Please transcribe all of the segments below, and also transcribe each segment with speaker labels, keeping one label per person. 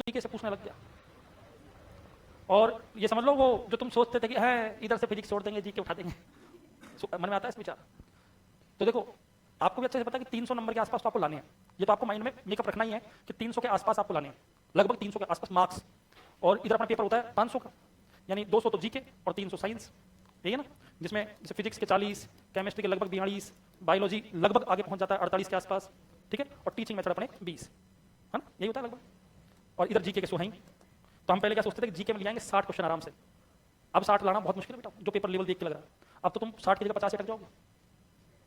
Speaker 1: तरीके से पूछने लग गया। और ये समझ लो वो जो तुम सोचते थे कि है इधर से फिजिक्स छोड़ देंगे, जीके उठा देंगे, मन में आता है इस विचार। तो देखो आपको भी अच्छे से पता है कि 300 नंबर के आसपास तो आपको लाने हैं, ये तो आपको माइंड में मेकअप रखना ही है कि 300 के आसपास आपको लाने हैं, लगभग 300 के आसपास मार्क्स। और इधर अपना पेपर होता है 500 का, यानी 200 तो जीके और 300 साइंस, यही है ना, जिसमें जैसे फिजिक्स के 40, केमिस्ट्री के लगभग 42, बायोलॉजी लगभग आगे पहुंच जाता है 48 के आसपास, ठीक है, और टीचिंग मेथड अपने 20, है ना, यही होता है लगभग। और इधर जीके के 100 हैं। तो हम पहले क्या सोचते थे कि जीके में ले आएंगे 60 क्वेश्चन आराम से, अब 60 लाना बहुत मुश्किल है बेटा, जो पेपर लेवल देख के लग रहा है। अब तो तुम 60 की जगह 50 अटक जाओगे,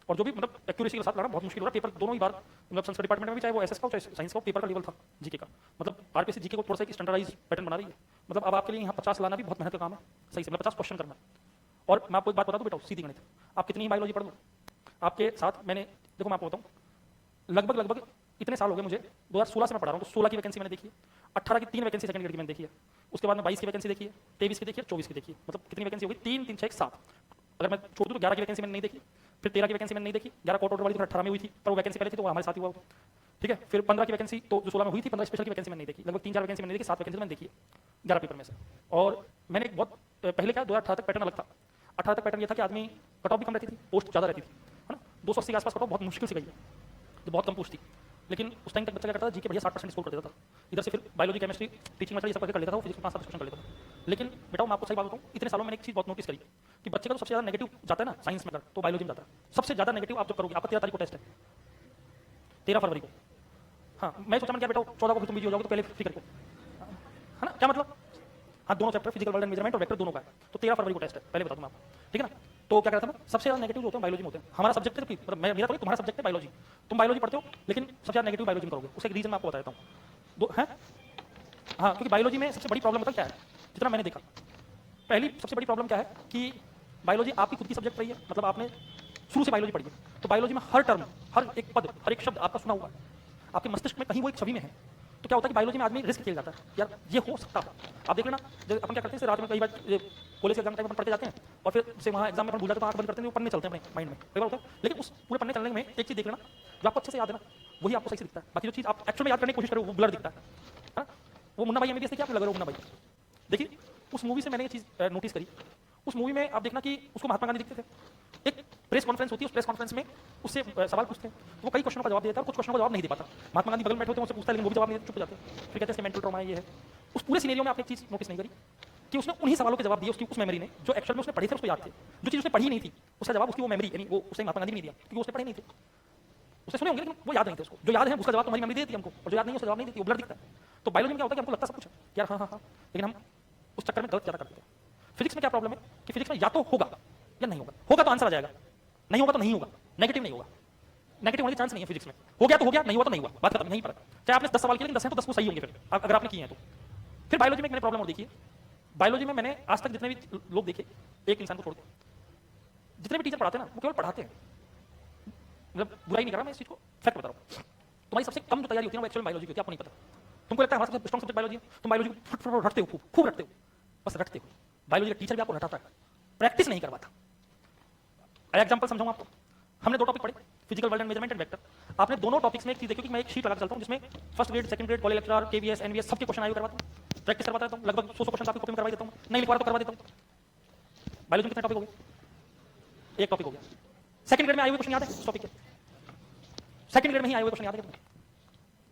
Speaker 1: और जो भी मतलब एक्यूरेसी के साथ लाना बहुत मुश्किल हो रहा है। पेपर दोनों ही बार मतलब संस्कृत डिपार्टमेंट में भी, चाहे वो एसएस का हो चाहे साइंस का हो, पेपर का लेवल था जीके का, मतलब आरपीसी जीके को थोड़ा सा एक स्टैंडर्डाइज पैटर्न बना रही है। मतलब अब आपके लिए यहाँ 50 लाना भी बहुत मेहनत का काम है, सही से, मतलब 50 क्वेश्चन करना। और मैं आपको एक बात बता दूं बेटा, सीधी गणित, आप कितनी ही बायोलॉजी पढ़ लो, आपके साथ मैंने, देखो मैं आपको बताऊँ, लगभग इतने साल हो गए मुझे, 2016 से मैं पढ़ा रहा हूँ, तो 16 की वैकेंसी मैंने देखी है, 18 की 3 वैकेंसी सेकंड ग्रेड की मैंने देखी है, उसके बाद में 22 की वैकेंसी देखी है, 23 की देखी है, 24 की देखी है, मतलब कितनी वैकेंसी हो गई, 3 3 6 7। अगर मैं छोड़ दूं तो 11 की वैकेंसी मैंने नहीं देखी, फिर 13 की वैकेंसी मैंने नहीं देखी, 11 कोर्ट ऑर्डर वाली तो 18 में हुई थी, पर वो वैकेंसी पहले थी तो वो हमारे साथ ही हुआ, ठीक है। फिर 15 की वैकेंसी तो जो 16 में हुई थी, 15 स्पेशल की वैकेंसी मैंने नहीं देखी, लगभग 3-4 वैकेंसी मैंने देखी, 7 वैकेंसी मैंने देखी है 11 पेपर में से। और मैंने एक बहुत पहले क्या 2018 तक पैटर्न अलग था, 18 तक पैटर्न ये था कि आदमी कट ऑफ भी कम रहती थी, पोस्ट ज़्यादा रहती थी, है ना, 280 के आसपास कट ऑफ बहुत मुश्किल से गई है, तो बहुत कम पोस्ट थी। लेकिन उस टाइम तक बच्चा क्या करता था, जीके बढ़िया 60% स्कोर कर देता था, इधर से फिर बायोलॉजी केमिस्ट्री टीचिंग मेथड ये सब कर लेता था, फिजिक्स में 5-7 क्वेश्चन कर लेता था। लेकिन बेटा मैं आपको सही बात बताऊँ, इतने सालों में मैंने एक चीज़ बहुत नोटिस करी कि बच्चे का तो सबसे ज़्यादा नेगेटिव जाता है ना साइंस में, तो बायोलॉजी में जाता है सबसे ज़्यादा नेगेटिव। आप जब करोगे, आपका 13 तारीख को टेस्ट है, 13 फरवरी को, हाँ मैं सोचा मैंने क्या बेटा 14 को तुम बिजी हो जाओगे, तो पहले फिक्र को, है ना, क्या मतलब, हाँ दोनों chapter physical world and measurement और वेक्टर दोनों का है, तो 13 फरवरी को टेस्ट है, पहले बता दूं मैं आपको, ठीक है ना। तो क्या करता था, सबसे ज्यादा नेगेटिव होते हैं बायोलॉजी में होते हैं, हमारा सब्जेक्ट है, मतलब मेरा तो तुम्हारा सब्जेक्ट है बायोलॉजी, तुम बायोलॉजी पढ़ते हो, लेकिन सबसे ज्यादा नेगेटिव बायोलॉजी में करोगे। उसका एक रीजन मैं आपको बता देता हूँ, दो है, हाँ, क्योंकि बायोलॉजी में सबसे बड़ी प्रॉब्लम पता क्या है, जितना मैंने देखा, पहली सबसे बड़ी प्रॉब्लम क्या है कि बायोलॉजी आपकी खुद की सब्जेक्ट रही है, मतलब आपने शुरू से बायोलॉजी पढ़ी है, तो बायोलॉजी में हर टर्म, हर एक पद, हर एक शब्द आपका सुना हुआ है, आपके मस्तिष्क में कहीं वो एक छवि में है। तो क्या होता है कि बायोलॉजी में आदमी रिस्क खेल जाता है, यार ये हो सकता है। आप देख लेना, जब अपन क्या करते हैं रात में कई बार कॉलेज के एग्जाम टाइम में पढ़ते जाते हैं, और फिर से वहाँ एग्जाम में अपन भूल जाते हैं, तो आंख बंद करते हैं, पढ़ने चलते हैं अपने माइंड में, कई बार होता है। लेकिन उस पूरे पढ़ने चलने में एक चीज देख लेना, जो आपको अच्छे से याद है ना, वही आपको सही से दिखता है, बाकी जो चीज आप एक्चुअल में याद करने की कोशिश करो वो ब्लर दिखता है। वो मुन्ना भाई एमबीबीएस देखिए, आपको लग रहा है मुन्ना भाई, देखिए उस मूवी से मैंने ये चीज नोटिस करी। उस मूवी में आप देखना कि उसको महात्मा गांधी दिखते थे, एक प्रेस कॉन्फ्रेंस होती है, उस प्रेस कॉन्फ्रेंस में उससे सवाल पूछते हैं, तो वो कई क्वेश्चनों का जवाब देता है, कुछ क्वेश्चनों का जवाब नहीं दे पाता। महात्मा गांधी बगल में बैठे होते हैं, उनसे पूछता है, लेकिन वो भी जवाब नहीं देते, चुप हो जाते हैं। फिर कहते हैं मेंटल ट्रॉमा ये है। उस पूरे सिनेरियो में आपने एक चीज नोटिस नहीं करी कि उसने उन्हीं सवालों के जवाब दिए, उसकी उस मेमोरी ने, जो एक्चुअल में उसने पढ़े थे उसको याद थे। जो चीज उसने पढ़ी नहीं थी उसका जवाब उसकी वो मेमोरी, यानी वो उसने महात्मा गांधी ने दिया, क्योंकि उसने पढ़े नहीं थे। उसने सुने होंगे लेकिन वो याद नहीं थे उसको, जो याद है उसका जवाब तुम्हारी मेमोरी देती है हमको, और जो याद नहीं है उसका जवाब नहीं देती, वो ब्लर दिखता है। तो बायोलॉजी में क्या होता है कि हमको लगता है सब कुछ है यार, हाँ हाँ हाँ, लेकिन हम उस चक्कर में गलत ज्यादा कर देते हैं। फिजिक्स में क्या प्रॉब्लम है कि फिजिक्स में या तो होगा या नहीं होगा, होगा तो आंसर आ जाएगा, नहीं होगा तो नहीं होगा, नेगेटिव नहीं होगा, नेगेटिव होने की चांस नहीं है फिजिक्स में, हो गया तो हो गया, नहीं हुआ तो नहीं हुआ, बात खत्म, नहीं फर्क। चाहे आपने 10 सवाल किए, लेकिन 10 हैं तो 10 को सही होंगे, फिर अगर आपने किए हैं तो। फिर बायोलॉजी में मैंने प्रॉब्लम और देखी है, बायोलॉजी में मैंने आज तक जितने भी लोग देखे, एक इंसान को छोड़ के, जितने भी टीचर पढ़ाते हैं ना, वो केवल पढ़ाते हैं, मतलब बुराई नहीं कर रहा मैं इस चीज को, फैक्ट बता रहा हूँ। तुम्हारी सबसे कम जो तैयारी होती है वो एक्चुअल बायोलॉजी की होती है, आपको नहीं पता। तुमको लगता है हमारा सबसे स्ट्रॉन्ग सब्जेक्ट बायोलॉजी है, तुम बायोलॉजी को रटते हो, खूब रटते हो, बस रटते हो। बायोलॉजी का टीचर भी आपको रटाता है, प्रैक्टिस नहीं करवाता। एग्जांपल समझाऊं आपको, हमने 2 टॉपिक पढ़े, physical world and measurement and vector. आपने दोनों टॉपिक्स में एक चीज देखी कि मैं एक शीट लगा चलता हूं जिसमें first grade, second grade, college lecturer, KVS, NVS सबके क्वेश्चन आए हुए करवाता हूं, प्रैक्टिस करवाता रहता हूं, लगभग 100 क्वेश्चन आपकी कॉपी में करवा देता हूं, नहीं लिखवा तो करवा देता हूं। बायोलॉजी में कितने टॉपिक हो गए, एक टॉपिक हो गया। सेकंड ग्रेड में आए हुए क्वेश्चन याद है उस टॉपिक के, सेकंड ग्रेड में ही आए हुए क्वेश्चन याद है तुम्हें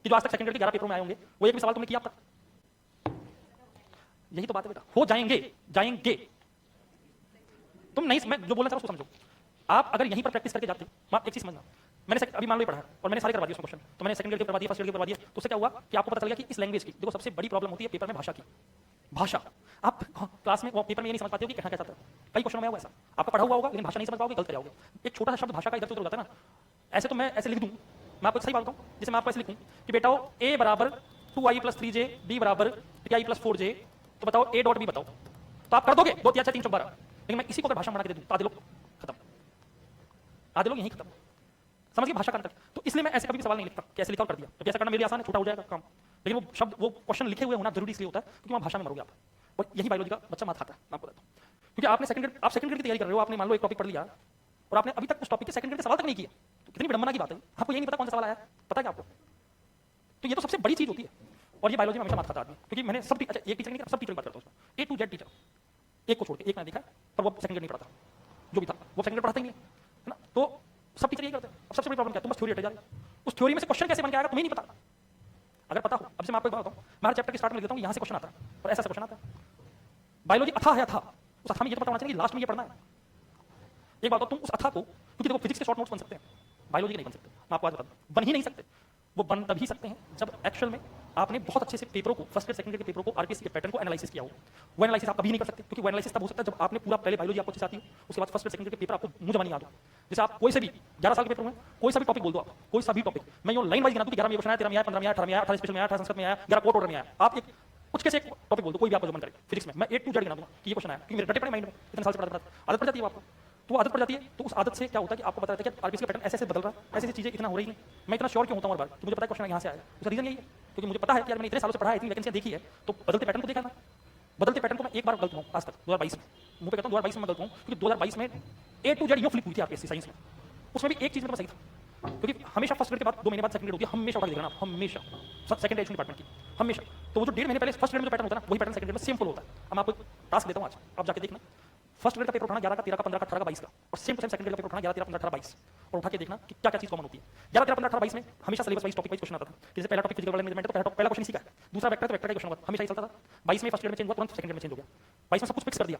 Speaker 1: कि जो आज तक सेकंड ग्रेड के 11 पेपरों में आए होंगे, वो एक भी सवाल तुमने किया अब तक? यही तो बात है बेटा, हो जाएंगे जाएंगे, तुम नहीं, मैं जो बोलना चाह रहा हूं उसको समझो। आप अगर यहीं पर प्रैक्टिस करके जाते, एक चीज समझना, मैंने अभी मान लो पढ़ा और मैंने सारे करवा दिए उसमें क्वेश्चन, तो मैंने सेकंड ग्रेड के करवा दिए, फर्स्ट ग्रेड के करवा दिए, तो उससे क्या हुआ कि आपको पता चल गया कि इस लैंग्वेज की, देखो सबसे बड़ी प्रॉब्लम होती है पेपर में भाषा की, भाषा। आप क्लास में पेपर में ये नहीं समझ पाते हो कि कहना क्या चाहता है, कई क्वेश्चन में हुआ ऐसा, आपका पढ़ा हुआ होगा लेकिन भाषा नहीं समझ पाओगे, गलत जाओगे। एक छोटा सा शब्द भाषा का इधर उधर हो जाता है ना, ऐसे तो मैं ऐसे लिख दूं, मैं आपको सही बात बताऊं, जैसे मैं आपको ऐसे लिखूं कि बेटा a बराबर 2i + 3j, b बराबर 3i + 4j, तो बताओ a डॉट b बताओ, तो आप कर दोगे 2 3 4 3 4 12, लेकिन मैं इसी को अगर भाषा में बना के दे दूं तो आधे लोग खत्म, आधे लोग यहीं खत्म, समझ गए भाषा का अंतर। तो इसलिए मैं ऐसे कभी भी सवाल नहीं लिखता, कैसे लिखा और कर दिया, तो ऐसा करना मेरे लिए आसान है, छोटा हो जाएगा काम, लेकिन वो शब्द वो क्वेश्चन लिखे हुए होना जरूरी इसलिए होता है क्योंकि वहां भाषा में मरोगे आप, और यही बायोलॉजी का बच्चा मार खाता है, मैं आपको बताता हूं। क्योंकि आपने सेकंड ग्रेड की तैयारी कर रहे हो, आपने मान लो एक टॉपिक पढ़ लिया और आपने अभी तक उस टॉपिक के सेकंड ग्रेड के सवाल तक नहीं किया, तो कितनी विडंबना की बात है, आपको ये नहीं पता कौन सा सवाल आया, पता है क्या आपको? तो ये तो सबसे बड़ी चीज होती है। और ये बायोलॉजी में हमेशा मात खाता आदमी, क्योंकि मैंने सब अच्छा एक टीचर नहीं सब टीचर की बात करता हूँ उसमें, A to Z टीचर, एक को छोड़ के, एक मैंने देखा पर वो सेकंड ग्रेड नहीं पढ़ाता, जो भी था वो सेकंड ग्रेड पढ़ाता ही नहीं है ना। तो सब टीचर यही करते हैं। अब सबसे बड़ी प्रॉब्लम क्या है, तुम बस थ्योरी रटे जा रहे हो, उस थ्योरी में से क्वेश्चन कैसे बन के आएगा तुम्हें नहीं पता। अगर पता हो, अब से मैं आपको एक बात बताऊं, मैं हर चैप्टर के स्टार्ट में लिख देता हूं यहाँ से क्वेश्चन आता है और ऐसा क्वेश्चन आता है। बायोलॉजी अथा है, अथा, उस अथा में ये तो पता होना चाहिए कि लास्ट में ये पढ़ना है। एक बात तुम उस अथा को, क्योंकि देखो फिजिक्स के शॉर्ट नोट्स बन सकते हैं, बायोलॉजी के नहीं बन सकते, मैं आपको आज बता दूं, बन ही नहीं सकते। वो बन तभी सकते हैं जब एक्चुअल में आपने बहुत अच्छे से पेपरों को, फर्स्ट ग्रेड सेकंड ग्रेड के पेपरों को, आरपीएससी के पैटर्न को एनालिसिस किया हो। वो एनालिसिस आप कभी नहीं कर सकते, क्योंकि वो एनालिसिस तब हो सकता है जब आपने पूरा पहले बायोलॉजी आपको अच्छे से आती हो, उसके बाद फर्स्ट ग्रेड सेकंड ग्रेड के पेपर आपको मुंह जबानी याद हो। जैसे आप कोई से भी 11 साल के पेपर में कोई सा भी टॉपिक बोल दो, आप कोई सा भी टॉपिक, मैं यूं लाइन वाइज गिना दूं कि 11 में क्वेश्चन आया, 13 में आया, 15 में आया, 18 में आया, 18 स्पेशल में आया, 18 संस्कृत में आया, 11 कोर्ट ऑर्डर में आया। आप एक कुछ कैसे एक टॉपिक बोल दो, कोई भी आपको जो मन करे फिजिक्स में, मैं A to Z गिना दूंगा कि ये क्वेश्चन आया, क्योंकि मेरे रटे पड़े माइंड में इतने साल से पढ़ा आदत पड़ जाती है आपको। तो वो आदत पड़ जाती है, तो उस आदत से क्या होता है कि आपको पता रहता है कि आरपीएससी का पैटर्न ऐसे ऐसे बदल रहा है, ऐसी ऐसी चीजें इतना हो रही हैं। मैं इतना श्योर क्यों होता हूँ हर बार कि मुझे पता है क्वेश्चन यहाँ से आया, उसका रीजन यही है, क्योंकि मुझे पता है कि यार मैंने इतने सालों से पढ़ा है, इतनी वैकेंसियां देखी है, तो बदलते पैटर्न को देखा ना। बदलते पैटर्न को मैं एक बार गलत हूँ आज तक, 2022 में, मुझे कहता हूँ 2022 में मैं गलत हूँ, क्योंकि 2022 में A to Z यूं फ्लिप हुई थी आरपीएससी साइंस में। उसमें भी एक चीज मेरे पास सही था, क्योंकि हमेशा फर्स्ट ग्रेड के बाद 2 महीने बाद सेकंड ग्रेड होती है, हमेशा उठा के देखना, हमेशा सेकंड एजुकेशन डिपार्टमेंट की, हमेशा। तो वो जो 1.5 महीने पहले फर्स्ट ग्रेड में जो पैटर्न होता है ना, वही पैटर्न सेकंड ग्रेड में सेम फॉलो होता है। अब मैं आपको टास्क देता हूँ आज, आप जाके देखना, फर्स्ट ग्रेड का पेपर उठाना 11 का, 13 का, 15 का, 18 का, 22 का, और same to same second grade का पेपर उठाना 11, 13, 15, 18, 22, और उठा के देखना कि क्या क्या चीज कॉमन होती है। 11, 13, 15, 18, 22 में हमेशा syllabus wise topic wise question आता था। जैसे पहला टॉपिक फिजिकल मैनेजमेंट, तो पहला क्वेश्चन इसी का है, दूसरा वेक्टर, तो वेक्टर का क्वेश्चन होगा, हमेशा ही चलता था। 22 में फर्स्ट ग्रेड में चेंज हुआ, तुरंत सेकंड ग्रेड में चेंज हो गया। 22 में सब कुछ फिक्स कर दिया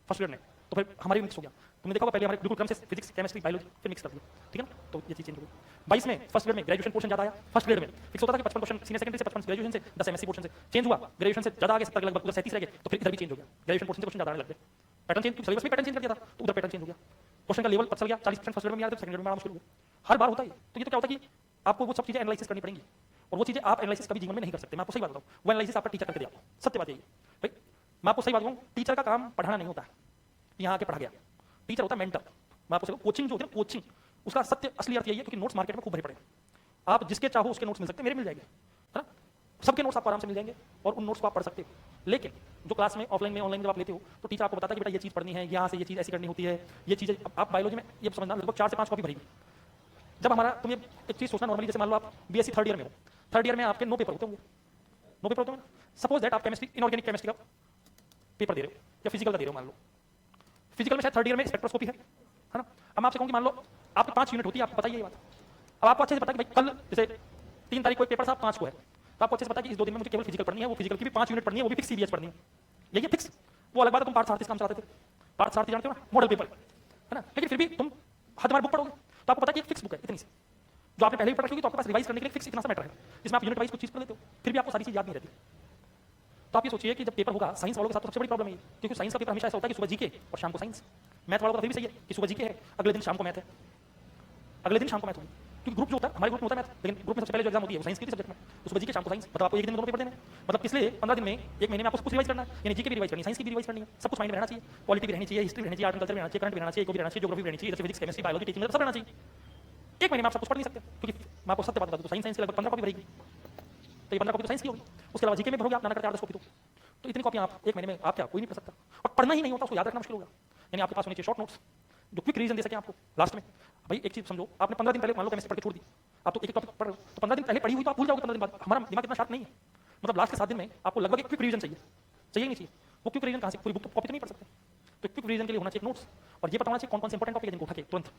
Speaker 1: फर्स्ट ग्रेड ने, तो फिर हमारी मिक्स हो गया। तुमने देखा होगा पहले हमारे बिल्कुल क्रम से फिजिक्स, केमिस्ट्री, बायोलॉजी, फिर मिक्स कर दिया, ठीक है ना। तो ये चीज चेंज हो गई। 22 में फर्स्ट ग्रेड में ग्रेजुएशन पोर्शन ज्यादा आया, फर्स्ट ग्रेड में फिक्स होता था कि 55 क्वेश्चन सीनियर सेकेंडरी से, 55 ग्रेजुएशन से, 10 एमएससी पोर्शन से, चेंज हुआ ग्रेजुएशन से ज्यादा आगे 70 लगभग, उधर 37 रह गए, तो फिर इधर भी चेंज हो गया, ग्रेजुएशन पोर्शन से क्वेश्चन ज्यादा आने लग गए, पैटर्न चेंज, सिलेबस में पैटर्न चेंज कर दिया था, तो उधर पैटर्न चेंज हो गया, क्वेश्चन का लेवल पता चल गया, 40% फर्स्ट ग्रेड में आ रहा था, सेकंड ग्रेड में आना शुरू हो गया। हर बार होता है। तो ये तो क्या होता है कि आपको वो सब चीजें एनालिसिस करनी पड़ेंगी, और वो चीजें आप एनालिसिस कभी जीवन में नहीं कर सकते। मैं आपको सही बात बताऊं, वो एनालिसिस आपका टीचर करके दिया, सत्य बात यही है भाई। मैं आपको सही बात कहूं, टीचर का काम पढ़ाना नहीं होता है, यहाँ आके पढ़ा गया, टीचर होता है मेंटर। मैं आपको कोचिंग जो होती है, कोचिंग, उसका सत्य असली अर्थ यही है, क्योंकि नोट्स मार्केट में खूब भरे पड़े हैं, आप जिसके चाहो उसके नोट्स मिल सकते हैं, मेरे मिल जाएंगे, है ना, सबके नोट्स आपको आराम से मिल जाएंगे, और उन नोट्स को आप पढ़ सकते हो। लेकिन जो क्लास में, ऑफलाइन में, ऑनलाइन जब आप लेते हो, तो टीचर आपको बताता है कि बेटा ये चीज पढ़नी है, यहाँ से ये चीज ऐसी करनी होती है, ये चीजें। आप बायोलॉजी में ये समझना, लगभग 4 से 5 कॉपी भरी। जब हमारा, तुम ये एक चीज सोचना, नॉर्मली जैसे मान लो आप बीएससी थर्ड ईयर में हो, थर्ड ईयर में आपके 9 पेपर होते होंगे, 9 पेपर होते हैं। सपोज दैट आप केमिस्ट्री, इनऑर्गेनिक केमिस्ट्री का पेपर दे रहे हो, या फिजिकल का दे रहे हो, मान लो फिजिकल में शायद थर्ड ईयर में स्पेक्ट्रोस्कोपी है ना। अब मैं आपसे कहूँ कि मान लो आपकी 5 यूनिट होती है, आपको बताइए ये बात। अब आपको अच्छे से पता है कि भाई कल जैसे 3 तारीख को एक पेपर था, 5 को है, तो आपको अच्छे से पता है कि इस 2 दिन में मुझे केवल फिजिकल पढ़नी है, वो फिजिकल की भी 5 यूनिट पढ़नी है, वो भी फिक्स सीबीएस पढ़नी है, यही है फिक्स। वो अलग बात है, तुम पार्ट 37 काम चलाते थे, पार्ट 37 जानते हो ना, मॉडल पेपर है ना, लेकिन फिर भी तुम हर बार बुक पढ़ोगे तो आपको पता है कि एक फिक्स बुक है इतनी सी, जो आपने पहले भी पढ़ रखी होगी, तो आपके पास रिवाइज करने के लिए फिक्स इतना सा मैटर है, जिसमें आप यूनिट वाइज कुछ चीज पढ़ लेते हो, फिर भी आपको सारी चीज याद नहीं रहती। तो आप ये सोचिए कि जब पेपर होगा साइंस वालों के साथ, तो सबसे बड़ी प्रॉब्लम है, क्योंकि साइंस का पेपर हमेशा ऐसा होता है कि सुबह जीके और शाम को साइंस। मैथ वालों का फिर भी सही है कि सुबह जीके है, अगले दिन शाम को मैथ है, अगले दिन शाम को मैथ होगी, क्योंकि ग्रुप जो होता है, हमारे ग्रुप में होता है मैथ, लेकिन ग्रुप में सबसे पहले जो एग्जाम होती है वो साइंस की सब्जेक्ट में, तो सुबह जीके शाम को साइंस, मतलब आपको एक दिन में 2 पेपर देने, मतलब पिछले 15 दिन में, एक महीने में आपको कुछ रिवाइज करना है, यानी जीके भी रिवाइज करनी है, साइंस की भी रिवाइज करनी है, सब कुछ माइंड में रहना चाहिए, पॉलिटी भी रहनी चाहिए, हिस्ट्री भी रहनी चाहिए, आर्ट एंड कल्चर भी रहना चाहिए, करंट भी रहना चाहिए, इको भी रहना चाहिए, ज्योग्राफी भी रहनी चाहिए, फिजिक्स, केमिस्ट्री, बायोलॉजी, टीचिंग, सब रहना चाहिए। एक महीने में आप सब कुछ पढ़ नहीं सकते, क्योंकि मैं आपको सत्य बात बता दूं, साइंस की लगभग 15 कॉपी भरेगी, तो ये 15 कॉपी तो साइंस की होगी, उसके अलावा जीके में भरोगे आप, ना करके 8-10 कॉपी तो इतनी कॉपी आप एक महीने में आप क्या कोई नहीं पढ़ सकता, और पढ़ना ही नहीं होता, उसको याद रखना मुश्किल होगा। यानी आपके पास होनी चाहिए शॉर्ट नोट्स, जो क्विक रिवीजन दे सके आपको लास्ट में। भाई एक चीज समझो, आपने 15 दिन पहले मान लो केमिस्ट्री पढ़ के छोड़ दी, आप तो एक टॉपिक पढ़ रहे हो, तो 15 दिन पहले पढ़ी हुई तो आप भूल जाओगे 15 दिन बाद। हमारा दिमाग इतना शार्प नहीं है, मतलब लास्ट के 7 दिन में आपको लगभग एक क्विक रिवीजन चाहिए, चाहिए नहीं चाहिए। वो क्विक रिवीजन कहाँ से, पूरी बुक कॉपी तो नहीं पढ़ सकते, तो क्विक रिवीजन के लिए होना चाहिए नोट्स, और ये पता होना चाहिए कौन कौन से इंपॉर्टेंट टॉपिक है जिनको उठा के तुरंत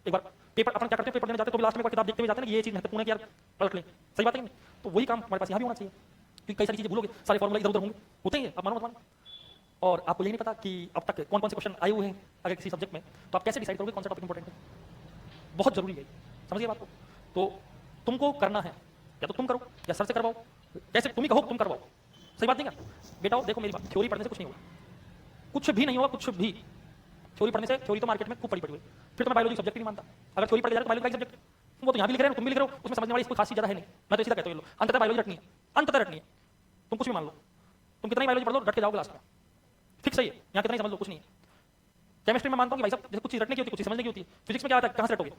Speaker 1: एक बार पेपर अपन क्या करते हैं, पेपर देने जाते हैं तो लास्ट में किताब देखते हुए जाते हैं कि ये चीज महत्वपूर्ण है कि यार पलट लें, सही बात है नहीं। तो वही काम हमारे पास यहाँ भी होना चाहिए, क्योंकि कई सारी चीजें भूलोगे, सारे फॉर्मूला इधर उधर होंगे, होते ही आप मानो मत मानो, और आपको यही नहीं पता कि अब तक कौन कौन से क्वेश्चन आए हुए हैं अगर किसी सब्जेक्ट में, तो आप कैसे डिसाइड करोगे कौन सा टॉपिक इंपॉर्टेंट है। बहुत जरूरी है, समझिए बात को। तो तुमको करना है, या तो तुम करो या सर से करवाओ, जैसे तुम ही कहो तुम करवाओ, सही बात नहीं क्या बेटा। देखो मेरी बात, थ्योरी पढ़ने से कुछ नहीं होगा, कुछ भी नहीं होगा, कुछ भी। थ्योरी पढ़ने से, थ्योरी तो मार्केट में खूब पड़ी हुई, फिर तो मैं बायोलॉजी सब्जेक्ट नहीं मानता। अगर थ्योरी पढ़ जा रहा है बायोलॉजी सब्जेक्ट, वो तो यहाँ भी लिख रहे हो, तुम भी लिख रहे हो, उसमें समझने वाली कोई खास चीज ज्यादा है नहीं। मैं तो सीधा कहता हूँ, अंततः बायोलॉजी रटनी है, अंततः रटनी है, तुम कुछ भी मान लो, तुम कितना ही बायोलॉजी पढ़ लो, रट के जाओगे लास्ट में, फिक्स है। यहाँ कितना ही समझ लो, कुछ नहीं है। केमिस्ट्री में मानता हूँ कि भाई साहब जैसे कुछ चीज रटने की होती है, कुछ चीज समझने की होती है। फिजिक्स में क्या आता है, कहाँ से रटोगे,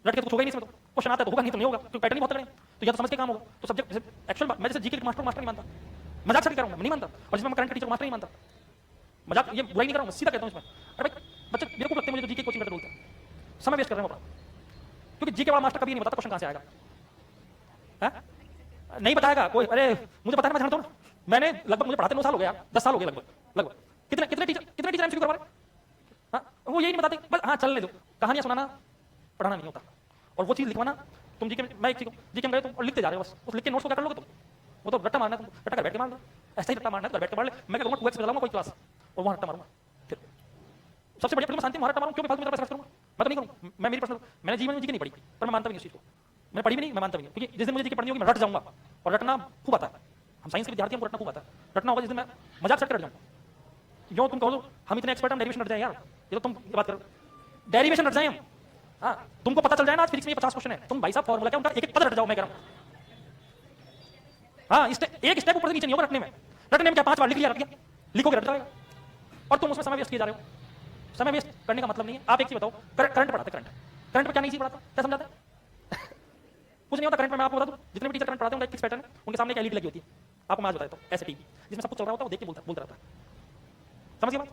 Speaker 1: रट के तो कुछ होगा ही नहीं, इसमें तो क्वेश्चन आता है तो होगा, नहीं तो नहीं होगा, क्योंकि पैटर्न ही बहुत तगड़े हैं, तो या तो समझ के काम होगा। तो सब्जेक्ट एक्चुअल मैं जैसे जीके के मास्टर नहीं मानता, मजाक से करूँगा, नहीं मानता, और जिसमें मैं करंट टीचर मास्टर नहीं मानता, मजाक ये बुराई नहीं करूँगा, सीधा कहता हूँ इसमें। अरे भाई बच्चे मेरे को लगते हैं मुझे जीके कोचिंग करते बोलते हैं, समय वेस्ट कर रहे हैं अपना, क्योंकि जीके वाला मास्टर कभी नहीं बताता क्वेश्चन कहाँ से आएगा, है नहीं बताएगा कोई, अरे मुझे पता है, मैं जानता हूँ। मैंने लगभग, मुझे पढ़ाते 9 साल हो गया, 10 साल हो गए लगभग लगभग। कितने कितने टीचर एमसीक्यू करवा रहे हैं? हाँ, वो यही नहीं बताते बस, हाँ चलने दो। कहानियां सुनाना पढ़ाना नहीं होता, और वो चीज लिखवाना। तुम जीके, मैं एक जीके में गए तुम और लिखते जा रहे हो बस, उस लिख के नोट्स को क्या कर लोगे तुम? वो तो रट्टा मारना है, तुम रट्टा कर बैठ के मार लो, ऐसा ही रट्टा मारना है, बैठ के मार ले। मैं क्या कहूँगा 2x में चलाऊंगा कोई क्लास और वहाँ रट्टा मारूंगा। फिर सबसे बढ़िया, मैं शांति वहाँ रट्टा मारूँ, क्यों? फालतू मेरा पैसा खर्च करूँगा? मैं तो नहीं करूँ, मैं मेरी पर्सनल, मैंने जीवन में जीके नहीं पढ़ी, पर मैं मानता भी नहीं उस चीज को। मैं पढ़ी भी नहीं, मैं मानता भी नहीं, क्योंकि जिस दिन मुझे जीके पढ़नी होगी मैं रट जाऊंगा, और रटना खूब आता है। हम साइंस के विद्यार्थी, हमको रटना खूब आता है। रटना होगा जिस दिन मैं मजाक से रट जाऊंगा। जो तुम कहो हम इतने एक्सपर्ट, हम डेरिवेशन रट जाए यार, ये तो तुम ये बात करो, डेरिवेशन रट जाए हम। हाँ, तुमको पता चल जाए ना आज फिजिक्स में 50 क्वेश्चन है, तुम भाई साहब फॉर्मूला क्या उनका एक एक पद रट जाओ, मैं कह रहा हूं। हाँ, एक स्टेप ऊपर नीचे नहीं होगा रटने में। रटने में क्या 5 बार लिख लिया, रट गया, लिखोगे रट जाएगा, और तुम उसमें समय वेस्ट किए जा रहे हो। समय वेस्ट करने का मतलब नहीं है। आप एक चीज बताओ, करंट पढ़ाते, करंट पे क्या नहीं चीज पढ़ाता, क्या समझाता है? कुछ नहीं होता करंट में। मैं आपको बता दूं, जितने भी टीचर करंट पढ़ाते हैं उनका एक फिक्स पैटर्न है, उनके सामने एक एलईडी लगी होती है। आपको मैं आज बताता हूं, ऐसे टीवी जिसमें सब कुछ चल रहा होता है, वो देख के बोलता रहता है। समझिए बात?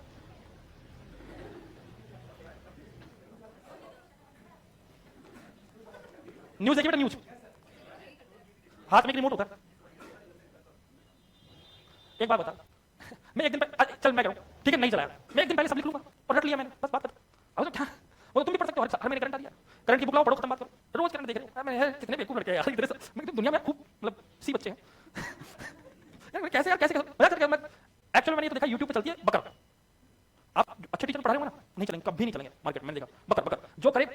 Speaker 1: न्यूज देखिए बेटा, न्यूज हाथ में एक रिमोट होता है। एक बात बता, मैं एक दिन पहले, चल मैं कह रहा हूं ठीक है नहीं चलाया, मैं एक दिन पहले सब लिख लूंगा और रट लिया मैंने, बस बात खत्म। अब तो क्या, वो तो तुम भी पढ़ सकते हो, हर महीने करंट आ रही है, करंट की बुक लाओ पढ़ो, खत्म बात करो। रोज करंट देख रहे हो, मैं कितने बेवकूफ लड़के हैं यार, इधर से मैं दुनिया में खूब मतलब सी बच्चे हैं यार, मैं कैसे मजाक करके। मैं एक्चुअली मैंने ये तो देखा यूट्यूब पे चलती है बकर। आप अच्छे टीचर पढ़ा रहे हो ना, नहीं चलेंगे, कभी नहीं चलेंगे मार्केट में। मैंने देखा बकर बकर जो करे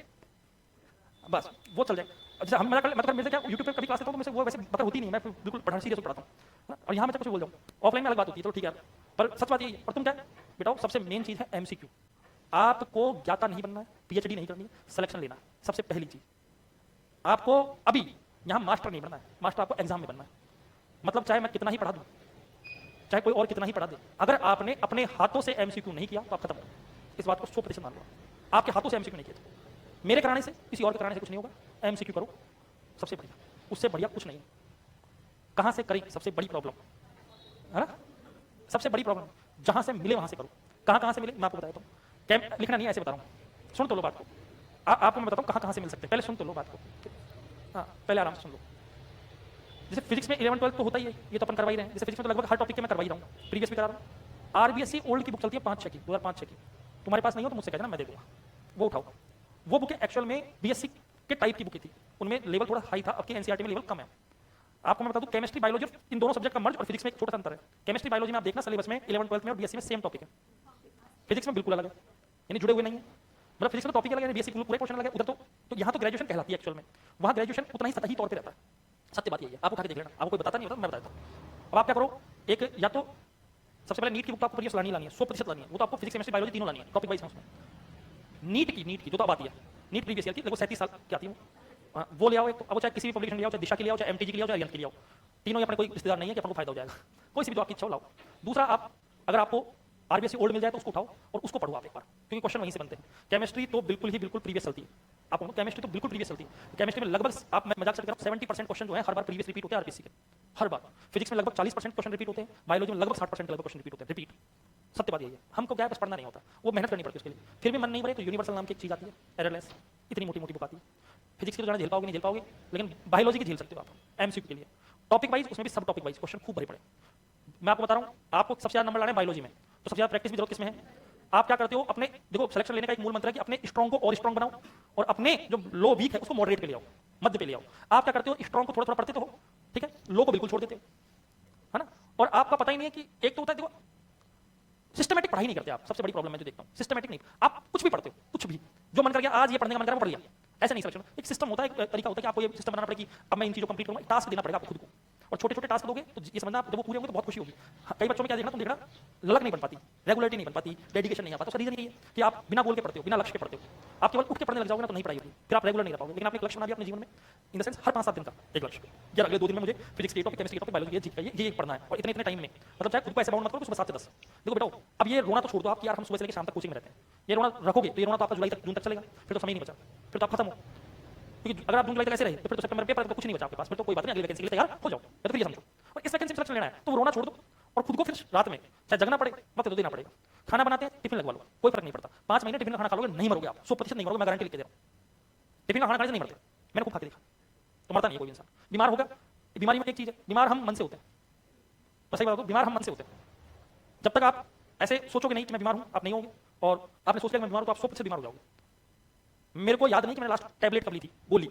Speaker 1: बस वो चल जाए। जैसे हम मजाक कर, मैं तो मेरे क्या यूट्यूब पे कभी क्लास लेता हूँ तो वो वैसे बकर होती नहीं, मैं बिल्कुल पढ़ा सीरियस पढ़ाता हूँ। और यहाँ मैं कुछ बोल जाऊँ, ऑफलाइन में अलग बात होती है, तो ठीक है, पर सच बात यही है। और तुम क्या बेटा, सबसे मेन चीज है एमसीक्यू। आपको ज्ञाता नहीं बनना है, पीएचडी नहीं करनी है, सिलेक्शन लेना है, सबसे पहली चीज। आपको अभी यहाँ मास्टर नहीं बनना है, मास्टर आपको एग्जाम में बनना है। मतलब चाहे मैं कितना ही पढ़ा दूं, चाहे कोई और कितना ही पढ़ा दे, अगर आपने अपने हाथों से एमसीक्यू नहीं किया तो आप खत्म हो। इस बात को 100% मान लो, आपके हाथों से एमसीक्यू नहीं किया तो मेरे कराने से, किसी और के कराने से कुछ नहीं होगा। एमसीक्यू करो, सबसे बढ़िया, उससे बढ़िया कुछ नहीं है। कहां से करें, सबसे बड़ी प्रॉब्लम है ना, सबसे बड़ी प्रॉब्लम जहां से मिले वहां से करो। कहां से मिले मैं आपको बताता हूं, लिखना नहीं, ऐसे बता रहा हूं, सुन तो लो बात को। आपको मैं बताता हूं कहां से मिल सकते हैं, पहले सुन तो लो बात को। हाँ, पहले आराम से सुन लो। जैसे फिजिक्स में 11 12 तो होता ही है, ये तो अपन करवा ही रहे हैं। जैसे फिजिक्स में तो लगभग हर टॉपिक के मैं करवा ही रहा हूँ, प्रीवियस भी करा रहा हूँ। आरबीएससी ओल्ड की बुक चलती है 5-6 की, 2005-6 की। तुम्हारे पास नहीं हो तो मुझसे कहना, मैं दे दूंगा, वो उठाओ। वो बुक एक्चुअल में बीएससी के टाइप की बुक थी, उनमें लेवल थोड़ा हाई था, अब की एनसीईआरटी में लेवल कम है। आपको मैं बता दूं, केमिस्ट्री बायोलॉजी इन दोनों सब्जेक्ट का मर्ज, और फिजिक्स में एक छोटा सा अंतर है। केमिस्ट्री बायोलॉजी में आप देखना सिलेबस में 11 12 में और बीएससी में सेम टॉपिक है, फिजिक्स में बिल्कुल अलग है, यानी जुड़े हुए नहीं है। मतलब फिजिक्स में टॉपिक अलग है, बीएससी पूरे पोर्शन अलग है। उधर तो यहाँ तो ग्रेजुएशन कहलाती है एक्चुअल में, वहाँ ग्रेजुएशन उतना ही सतही तौर पर रहता है। सत्य बात यही है, आप उठा के देख लेना, आपको कोई बताता नहीं होता, मैं बताता हूँ। अब आप क्या करो, एक या तो सबसे पहले नीट की बुक आपको प्रीवियस लानी है, 100% लानी है। वो तो आपको फिजिक्स केमिस्ट्री बायोलॉजी तीनों लानी है, टॉपिक वाइज है उसमें। नीट की जो तो अब आती है, नीट प्रीवियस ईयर की लगभग 37 साल की आती है वो ले आओ एक तो। अब चाहे किसी भी पब्लिकेशन ले आओ, चाहे दिशा की ले आओ, चाहे एमटीजी की ले आओ, चाहे एलियंस की ले आओ, तीनों ही अपने कोई रिश्तेदार नहीं है कि अपन को फायदा हो जाएगा। कोई सी भी जो आपकी इच्छा हो लाओ। दूसरा, आप अगर आपको आरबीएससी ओल्ड मिल जाए तो उसको उठाओ और उसको पढ़ो आप एक बार, क्योंकि क्वेश्चन वहीं से बनते हैं। केमिस्ट्री तो बिल्कुल प्रीवियस चलती है, आपको केमिस्ट्री तो बिल्कुल प्रीवियस चलती है। केमिस्ट्री में लगभग आप, मैं मजाक से कह रहा हूं, 70% क्वेश्चन जो है हर बार प्रीवियस रिपीट होते हैं आरबीएससी के, हर बार। फिजिक्स में लगभग 40% क्वेश्चन रिपीट होते हैं, बायोलॉजी में लगभग 60% लगभग क्वेश्चन रिपीट होते हैं, रिपीट। सत्य बात यही है, हमको क्या है, बस पढ़ना नहीं होता, वो मेहनत करनी पड़ती है उसके लिए। फिर भी मन नहीं भरे तो यूनिवर्सल नाम की एक चीज आती है, एररलेस, इतनी मोटी मोटी बुक आती है। फिजिक्स की तो जाना झेल पाओगे नहीं झेल पाओगे, लेकिन बायोलॉजी की झेल सकते हो आप एमसीक्यू के लिए। टॉपिक वाइज उसमें भी सब टॉपिक वाइज क्वेश्चन खूब भरे पड़े। मैं आपको बता रहा हूँ, आपको सबसे ज्यादा नंबर लाने बायोलॉजी में, तो सबसे ज्यादा प्रैक्टिस भी जरूरत किसमें है। आप क्या करते हो, अपने देखो सिलेक्शन लेने का एक मूल मंत्र है कि अपने स्ट्रॉन्ग को और स्ट्रॉन्ग बनाओ, और अपने जो लो वीक है उसको मॉडरेट पे ले आओ, मध्य पे ले आओ। आप क्या करते हो, स्ट्रॉन्ग को थोड़ा थोड़ा पढ़ते तो हो, ठीक है, लो को बिल्कुल छोड़ देते हो, है ना। और आपका पता ही नहीं है कि एक तो होता है, देखो सिस्टमेटिक पढ़ाई नहीं करते आप, सबसे बड़ी प्रॉब्लम मैं जो देखता हूँ, सिस्टमेटिक नहीं। आप कुछ भी पढ़ते हो, कुछ भी, जो मन कर गया आज ये पढ़ने का मन कर पढ़ लिया, ऐसा नहीं। सिलेक्शन एक सिस्टम होता है, एक तरीका होता है कि आपको ये सिस्टम बनाना पड़ेगा कि अब मैं इन चीजों को कंप्लीट करूंगा, टास्क देना पड़ेगा आपको खुद को, और छोटे छोटे टास्क दोगे तो ये समझना जब वो पूरे होंगे तो बहुत खुशी होगी। कई बच्चों में क्या देखना, तुम देखना ललक नहीं बन पाती, रेगुलरिटी नहीं बन पाती, डेडिकेशन नहीं आता। उसका रीजन यही है कि आप बिना बोल के पढ़ते हो, बिना लक्ष्य के पढ़ते हो। आप केवल उठ के पढ़ने लग जाओगे ना तो नहीं पढ़ाई होगी, फिर आप रेगुलर नहीं रह पाओगे। लेकिन आपने एक लक्ष्य बना दिया अपने जीवन में, इन द सेंस हर 5-7 दिन का एक लक्ष्य, यार अगले 2 दिन में मुझे फिजिक्स की टॉपिक, केमिस्ट्री की टॉपिक, बायोलॉजी की ये पढ़ना है, और इतने टाइम में, मतलब चाहे खुद को ऐसे बाउंड मत करो, सुबह 7 से 10। देखो बेटा, अब ये रोना तो छोड़ दो आप, यार हम सुबह से लेकर शाम तक कोचिंग में रहते हैं, ये रोना रखोगे तो ये रोना तो आपका जुलाई तक, जून तक चलेगा, फिर तो समय नहीं बचा, फिर तो आप खत्म हो। क्योंकि अगर आप जून जुलाई तक ऐसे रहे तो फिर तो सितंबर पेपर तो कुछ नहीं बचा आपके पास, फिर तो कोई बात नहीं, अगली वैकेंसी के लिए तैयार हो जाओ, या तो फिर ये समझो। और इस वैकेंसी में सिलेक्शन लेना है तो रोना छोड़ दो, और खुद को फिर रात में चाहे जगना पड़े, वक्त तो देना पड़ेगा। खाना बनाते हैं, टिफिन लगवा लो, कोई फर्क नहीं पड़ता। 5 महीने टिफिन का खाना खा लोगे, नहीं मरोगे आप, 100% नहीं मरोगे, मैं गारंटी लिख के दे रहा हूँ। टिफिन का खाना खाने से नहीं मरते, मैंने खूब खा के देखा, तो मरता नहीं है कोई इंसान। बीमार होगा बीमारी में एक चीज है, बीमार हम मन से होते हैं। बस सही बात है, बीमार हम मन से होते हैं। जब तक आप ऐसे सोचोगे नहीं कि मैं बीमार हूं, आप नहीं होगे, और आपने सोच लिया कि मैं बीमार हूं, तो आप 100% बीमार हो जाओगे। मेरे को याद नहीं कि मैंने लास्ट टैबलेट कब ली थी, गोली।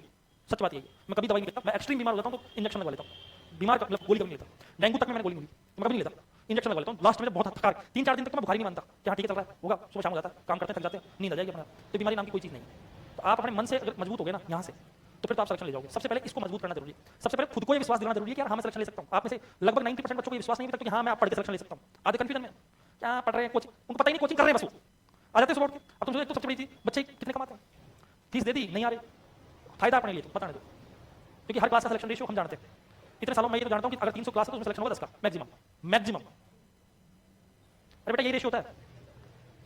Speaker 1: सच बात यही है, मैं कभी दवाई नहीं लेता। मैं एक्सट्रीम बीमार हो जाता हूं तो इंजेक्शन लगवा लेता हूं। बीमार का मतलब गोली कभी नहीं लेता। डेंगू तक में मैंने गोली नहीं ली, मैं कभी नहीं लेता, इंजेक्शन लगवा लेता हूं। लास्ट में बहुत थकार, 3-4 दिन तक मैं बुखार ही नहीं मानता कि हाँ ठीक है चल रहा है, होगा, सुबह शाम हो जाता है, काम करते थक जाते हैं, नींद आ जाएगी अपना। तो बीमारी नाम की कोई चीज नहीं है। तो आप अपने मन से अगर मजबूत हो गए ना यहाँ से, तो फिर तो आप सिलेक्शन ले जाओगे। सबसे पहले इसको मजबूत करना जरूरी है। सबसे पहले खुद को ये विश्वास दिलाना जरूरी है कि यार हाँ मैं सिलेक्शन ले सकता हूँ। आप में से लगभग 90% बच्चों को ये विश्वास नहीं होता कि हाँ मैं पढ़ के सिलेक्शन ले सकता हूँ। आधे कंफ्यूजन में क्या पढ़ रहे हैं, कोचिंग, उनको पता ही नहीं कोचिंग कर रहे हैं, बस वो आ जाते हैं सुबह उठ के। अब तुम तो सबसे बड़ी चीज, बच्चे कितने कमाते हैं, फीस दे दी नहीं आ रही, फायदा अपने लिए तो बताने दो, क्योंकि हर क्लास का सिलेक्शन रेशियो हम जानते हैं। इतने सालों में ये तो जानता हूं कि अगर 300 क्लास है तो उसमें सिलेक्शन होगा 10 का मैक्सिमम मैक्सिमम। अरे बेटा यही रेशियो होता है,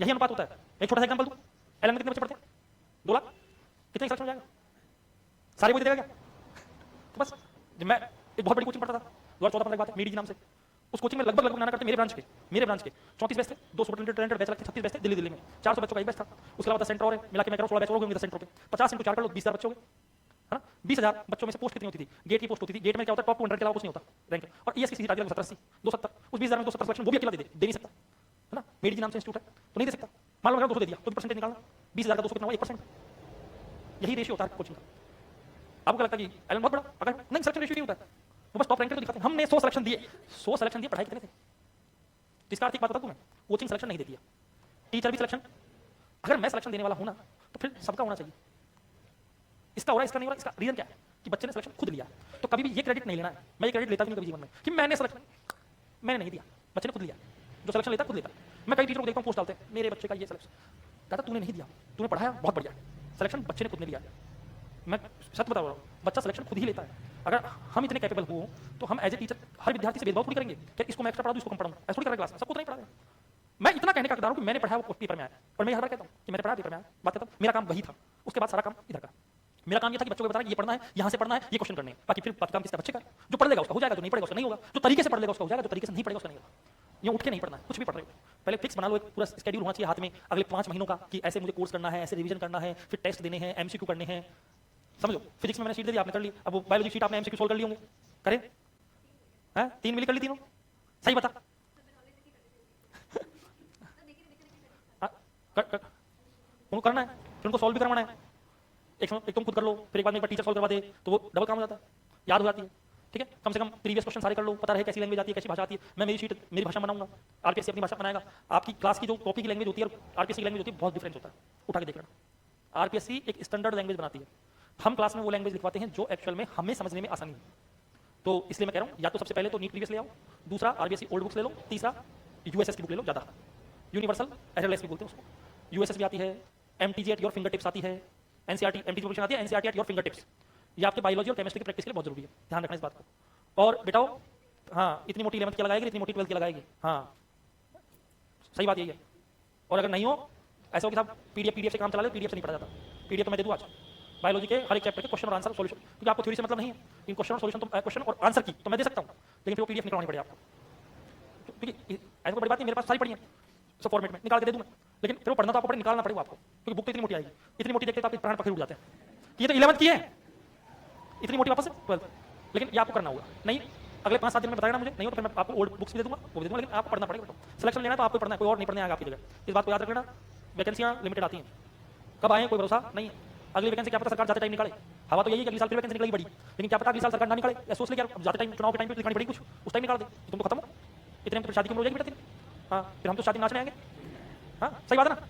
Speaker 1: यही अनुपात होता है। एक छोटा सा एग्जांपल दूं, एलन में कितने बच्चे पढ़ते हैं, 2 लाख, कितने सिलेक्शन हो जाएगा, सारे कोई दे देगा क्या? तो बस जब मैं एक बहुत बड़ी कोचिंग पढ़ता था 2014-15 की बात है, मीडी नाम से, उस कोचिंग में लगभग नाना करते मेरे ब्रांच के 34 बैच थे, 200 टैलेंटेड बैच लगते, 36 बैच थे दिल्ली में, 400 बच्चों का एक बैच था। उसके अलावा 10 सेंटर और है, मिला के मैं कह रहा हूं 16 बैच और होंगे 10 सेंटर पे, 50 × 4 कर लो, 20,000 बच्चे हो गए, है ना। 20,000 बच्चों में से पोस्ट कितनी होती थी, गेट की पोस्ट होती थी। गेट में क्या होता है, टॉप 200 के अलावा कुछ नहीं होता रैंक, और ईएस की सीट आती है 70-80, 270। उस 20,000 में 270 सिलेक्शन वो भी अकेला दे नहीं सकता, है ना। मेडी जी नाम से इंस्टीट्यूट है तो नहीं दे सकता। मान लो 200 दे दिया तो परसेंटेज निकालना, 20,000 का 200 कितना हुआ, 1%। यही रेशियो होता है कोचिंग का। आपको लगता है कि एलन बहुत बड़ा, अगर नहीं सिलेक्शन रेशियो नहीं होता है, वो बस टॉप रैंक को दिखाते हैं। हमने 100 सिलेक्शन दिए, 100 सिलेक्शन दिए, पढ़ाई कितने थे? तो इसका अर्थ एक बात बता दूं मैं, कोचिंग सिलेक्शन नहीं देती है, टीचर भी सिलेक्शन। अगर मैं सिलेक्शन देने वाला हूं ना तो फिर सबका होना चाहिए। इसका हो रहा है, इसका नहीं हो रहा, इसका रीजन क्या है कि बच्चे ने सिलेक्शन खुद लिया। तो कभी भी ये क्रेडिट नहीं लेना है, मैं ये क्रेडिट लेता भी नहीं कभी जीवन में कि मैंने सिलेक्शन, मैंने नहीं दिया, बच्चे ने खुद लिया। जो सिलेक्शन लेता खुद लेता। मैं कई टीचरों को देखता हूं पोस्ट डालते हैं, मेरे बच्चे का ये सिलेक्शन, कहता तूने नहीं दिया, तूने पढ़ाया बहुत बढ़िया, सिलेक्शन बच्चे ने खुद ने लिया। मैं सच बता रहा हूँ, बच्चा सिलेक्शन खुद ही लेता है। अगर हम इतने कैपेबल हो तो हम एज ए टीचर हर विद्यार्थी से भेदभाव थोड़ी करेंगे कि इसको मैं एक्स्ट्रा पढ़ा दूं, इसको कम पढ़ाऊं, ऐसा थोड़ी करेंगे क्लास में, सबको तो नहीं पढ़ा रहे। मैं इतना कहने का हकदार हूं कि मैंने पढ़ाया वो पेपर में आया, और मैं हर बार कहता हूं कि मैंने पढ़ाया पेपर में आया, बात करता हूं, मेरा काम वही था। उसके बाद सारा काम इधर का। मेरा काम ये था कि बच्चों को बताना ये पढ़ना है, यहाँ से पढ़ना है, ये क्वेश्चन करने हैं, बाकी फिर बाकी काम किसका, बच्चे का। जो पढ़ लेगा उसका हो जाएगा, जो नहीं पढ़ेगा उसका नहीं होगा। जो तरीके से पढ़ लेगा उसका हो जाएगा, जो तरीके से नहीं पढ़ेगा उसका नहीं होगा। ये उठ के नहीं पढ़ना है, कुछ भी पढ़ रहे हो पहले फिक्स बना लो, एक पूरा शेड्यूल होना चाहिए हाथ में अगले 5 महीनों का कि ऐसे मुझे कोर्स करना है, ऐसे रिवीजन करना है, फिर टेस्ट देने हैं, एमसीक्यू करने हैं। समझो, फिजिक्स में मैंने शीट दे दी, आपने कर ली, अब वो बायोलॉजी शीट आपने एमसीक्यू सोल्व कर ली होंगे, करें हैं? 3 मिली कर ली तीनों, सही बता। उनको करना है, फिर उनको सॉल्व भी करवाना है। एक तुम खुद कर लो, फिर एक बार में एक बार टीचर सॉल्व करवा दे तो वो डबल काम हो जाता है, याद हो जाती है। ठीक है, कम से कम प्रीवियस क्वेश्चन सारे कर लो, पता रहे कैसी लैंग्वेज आती है, कैसी भाषा आती है। मैं मेरी शीट मेरी भाषा बनाऊंगा, आरपीएससी अपनी भाषा बनाएगा। आपकी क्लास की जो कॉपी की लैंग्वेज होती है और आरपीएससी की लैंग्वेज होती है, बहुत डिफरेंस होता है, उठा के देख लेना। आरपीएससी एक स्टैंडर्ड लैंग्वेज बनाती है, हम क्लास में वो लैंग्वेज लिखवाते हैं जो एक्चुअल में हमें समझने में आसानी है। तो इसलिए मैं कह रहा हूँ, या तो सबसे पहले तो नीट प्रीवियस ले आओ, दूसरा आरबीएससी ओल्ड बुक्स ले लो, तीसरा यूएसएस की बुक ले लो, ज्यादा यूनिवर्सल एररलेस भी बोलते हैं उसको। यूएसएस भी आती है, MTJ at your finger tips आती है, एनसीईआरटी एमटीजे प्रोविजन आती है, NCERT at your finger tips. ये आपके बायोलॉजी और केमिस्ट्री की प्रैक्टिस के लिए बहुत जरूरी है, ध्यान रखना इस बात को। और बेटाओ हाँ, इतनी मोटी 11th की लगाएगी, इतनी मोटी 12th की लगाएगी, हाँ सही बात यही है। और अगर नहीं हो ऐसा हो कि साहब पीडीएफ से काम चला ले, पीडीएफ से नहीं पढ़ा जाता। पीडीएफ तो मैं दे दूँ आज बायोलॉजी के हर एक चैप्टर के क्वेश्चन और आंसर सॉल्यूशन, क्योंकि आपको थ्योरी से मतलब नहीं है, इन क्वेश्चन और सॉल्यूशन तो क्वेश्चन और आंसर की तो मैं दे सकता हूँ, लेकिन फिर वो पीडीएफ निकालनी पड़ेगी आपको, क्योंकि ऐसा कोई बड़ी बात नहीं, मेरे पास सारी पड़ी है सब फॉर्मेट में निकाल के दे दूँ मैं, लेकिन फिर वो पढ़ना तो आपको पड़े, निकालना पड़ेगा आपको, क्योंकि बुक तो इतनी मोटी आएगी। इतनी मोटी देखते तो आपके प्राण पखेरु उड़ जाते हैं कि ये तो 11th की है, इतनी मोटी वापस 12th, लेकिन ये आपको करना होगा। नहीं अगले 5-7 दिन में बताएगा मुझे, नहीं हो तो फिर मैं आपको ओल्ड बुक्स भी दे दूंगा, वो भी दे दूंगा, लेकिन आपको पढ़ना पड़ेगा। सिलेक्शन लेना तो आपको पढ़ना है, कोई और नहीं पढ़ने आएगा आपकी जगह, इस बात को याद रखना। वैकेंसियां लिमिटेड आती हैं, कब आए कोई भरोसा नहीं है। अगली वैकेंसी क्या पता सरकार जाते टाइम निकाले, हवा तो यही है कि अगली साल फिर वैकेंसी निकलेगी बड़ी, लेकिन क्या पता अगली साल सरकार ना निकाले, या सोच ले यार जाते टाइम चुनाव के टाइम पे निकालनी पड़ेगी कुछ, उस टाइम निकाल दे तो तुमको खत्म हो, इतने में तो शादी की उम्र हो जाएगी बेटा तेरी। हाँ फिर हम तो शादी नाचने आएंगे, हाँ सही बात है ना,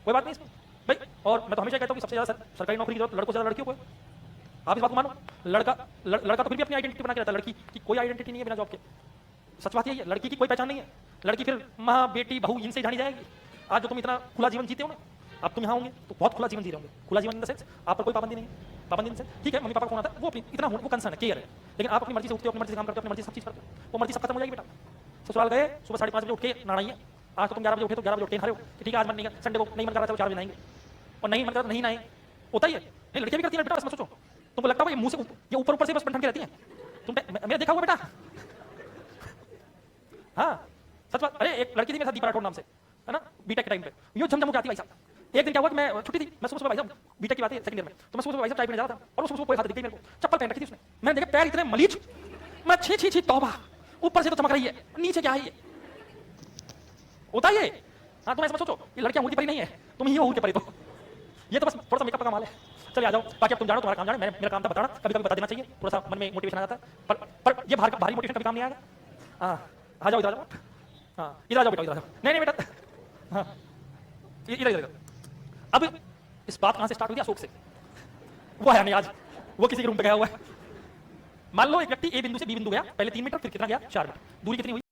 Speaker 1: कोई बात नहीं इसमें भाई। और मैं तो हमेशा कहता हूँ कि सबसे ज्यादा सरकारी नौकरी की जरूरत लड़कों से ज्यादा लड़कियों को है। आप इस बात को मानो, लड़का तो फिर भी अपनी आइडेंटिटी बना के रहता है, लड़की की कोई आइडेंटिटी नहीं है बिना जॉब के। सच बात यही है, लड़की की कोई पहचान नहीं है, लड़की फिर माँ बेटी बहू इनसे जानी जाएगी। आज जो तुम इतना खुला जीवन जीते हो ना, अब तुम यहाँ होंगे तो बहुत खुला जीवन जी रहे होंगे। खुला जीवन इन द सेंस आप पर कोई पाबंदी नहीं है, पाबंदी इन द सेंस ठीक है मम्मी पापा को होना था वो अपनी इतना वो कंसर्न है, केयर है, लेकिन आप अपनी मर्जी से उठते हो, अपनी मर्जी से काम करते हो, अपनी मर्जी से सब चीज करते हो, वो मर्जी सब खत्म हो जाएगी बेटा। ससुराल गए सुबह 5:30 बजे उठ के नहाइए, आज तो तुम 11 बजे उठे तो 11 बजे उठ के नहा रहे हो कि ठीक है आज मन नहीं कर, संडे को नहीं मन कर रहा था 4 बजे नहाएंगे, और नहीं मन कर नहीं नहाए, होता ही है। नहीं लड़कियां भी करती है बेटा, बस मत सोचो, तुमको लगता है मुंह से ये ऊपर से बस बंधन के रहती है, तुम मैंने देखा हुआ बेटा। हाँ सच बात, अरे एक लड़की थी मेरे साथ दीपा राठौड़ नाम से, है ना, बीटेक के टाइम पे यूं झमझम के आती भाई साहब। एक दिन क्या हुआ कि मैं छुट्टी थी, मैं सुबह भाई साहब बीटेक की बात है सेकंड ईयर में, तो मैं सुबह भाई साहब चाय पीने जा रहा था और सुबह कोई हाथ दिख गई मेरे को, चप्पल पहन रखी थी उसने, मैंने देखा पैर इतने मलीज मैं छी छी छी तौबा, ऊपर से तो चमक रही है, नीचे क्या है ये? होता है ये? हाँ, तुम ऐसा मत सोचो, ये लड़कियां हूर की परी नहीं है, तुम ही हो हूर के परी। तो ये तो बस थोड़ा सा मेकअप का कमाल है। चलिए आ जाओ, बाकी अब तुम जानो, तुम्हारा काम जाने, मेरा काम था बताना, कभी कभी बता देना चाहिए, थोड़ा सा मन में मोटिवेशन आ जाता है। पर ये भारी मोटिवेशन कभी काम नहीं आएगा। हाँ, आ जाओ, इधर आ जाओ। हाँ, इधर आ जाओ बेटा, इधर आ जाओ। नहीं नहीं बेटा, हाँ, इधर इधर। अब इस बात कहां से स्टार्ट हुई थी? अशोक से। वो है नहीं आज, वो किसी के रूम पे गया हुआ है। मान लो एक व्यक्ति ए बिंदु से बी बिंदु गया, पहले 3 मीटर, फिर कितना गया? 4 मीटर। दूरी कितनी हुई?